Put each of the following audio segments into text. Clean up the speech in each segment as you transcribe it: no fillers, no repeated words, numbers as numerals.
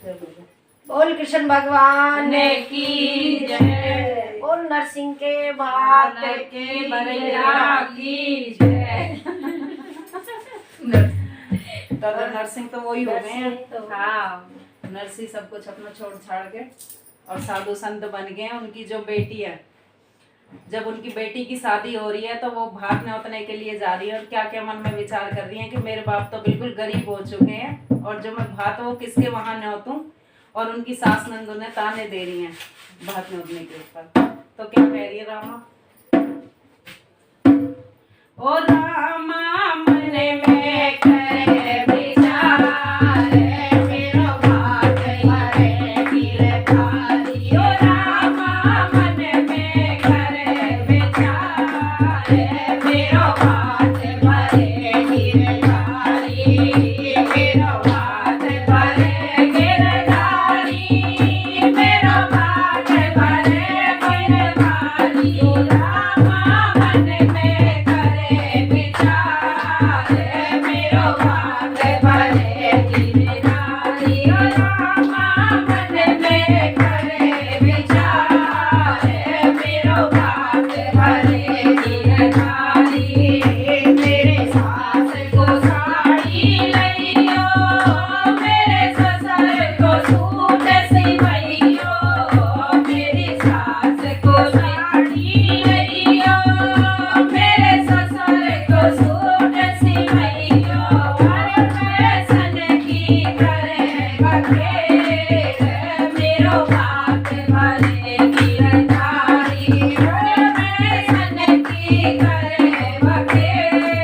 बोल कृष्ण भगवान की जय। बोल नरसिंह के भात के भैया की जय। दादा नरसिंह तो वही हो गए हैं। हाँ, नरसिंह सब कुछ अपना छोड़ छाड़ के और साधु संत बन गए हैं। उनकी जो बेटी है, जब उनकी बेटी की शादी हो रही है तो वो भात न्योतने के लिए जा रही है और क्या क्या मन में विचार कर रही है कि मेरे बाप तो बिल्कुल गरीब हो चुके हैं और जो मैं भात वो किसके वहां न्योतूं। और उनकी सास नंद उन्हें ताने दे रही हैं भात न्योतने के ऊपर। तो क्या कह रही है रामा? ओ रामा मन में करे विचार, मेरो भात भरे गिरधारी। ओ रामा मन में करे विचार, मेरो भात भरे गिरधारी। मेरो भात भरे गिरधारी, मेरो भात भरे गिरधारी। ओ रामा मन में करे विचार, मेरो भात भरे गिरधारी। ओ रामा मन में करे विचार, मेरो भात भरे गिरधारी। मेरे सास को साड़ी लइयो, मेरे ससुर को सूट सिवइयो। मेरी सास को साड़ी लइयो, मेरे ससुर को सूट सिवइयो। अरे फैशन की करे बखेर, मेरो भात भरे गिरधारी। अरे फैशन की करे बखेर,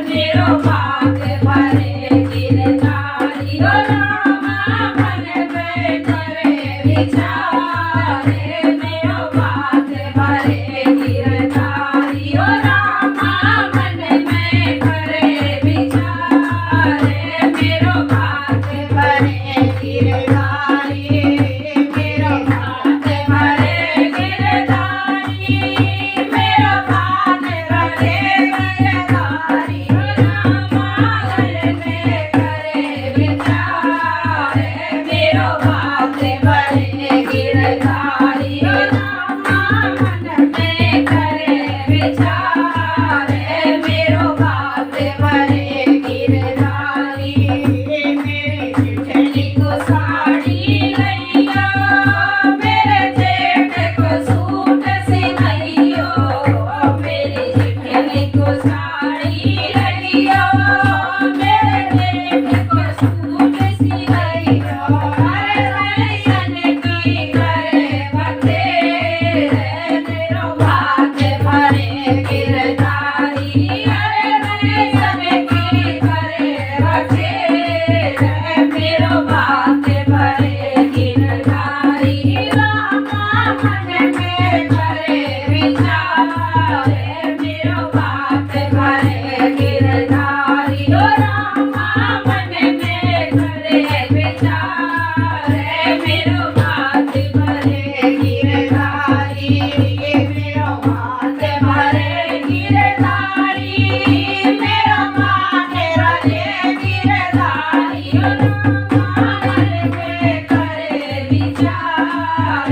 मेरो भात भरे गिरधारी। ओ रामा मन में करे विचार, मेरो भात भरे गिरधारी। ओ रामा मन में करे विचार, मेरो भात भरे गिरधारी। मेरो भात भरे गिरधारी, मेरो भात भरे गिरधारी। ओ रामा मन में करे विचार, मेरो भात भरे गिरधारी। ओ रामा मन में करे विचार, मेरो भात भरे गिरधारी। मेरे जेठनी को साड़ी लइयो, मेरे जेठ को सूट सिवइयो। मेरी जेठनी को साड़ी लइयो, मेरे जेठ को सूट सिवइयो। अरे फैशन की करे बखेर, मेरो भात भरे गिरधारी। अरे फैशन की करे बखेर, मेरो भात भरे गिरधारी। रामा मन में करे विचार, मेरो भात भरे गिरधारी। ओ रामा मन में करे विचार, मेरो भात भरे गिरधारी। मेरो भात भरे गिरधारी, मेरो भात भरे गिरधारी। ओ रामा मन में करे विचार,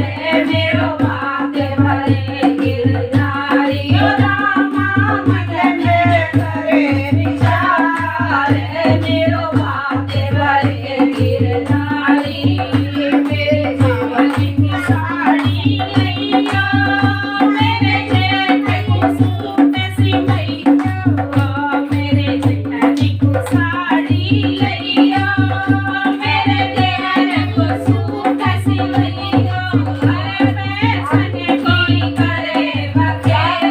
मेरो भात भरे गिरधारी। ओ रामा मन में करे विचार, मेरो भात भरे गिरधारी। मेरे जेठ की साड़ी लइयो, मेरे जेठ को सूट सिवइयो। मेरे जेठनी को साड़ी लइयो, मेरे देवर को सूट सिवइयो। अरे फैशन की करे बखेर,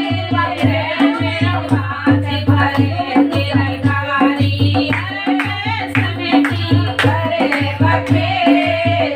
मेरो भात भरे गिरधारी। अरे फैशन की करे बखेर,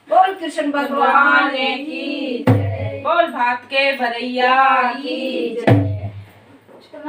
बोल कृष्ण भगवान की बोल भात के भरैया की जय।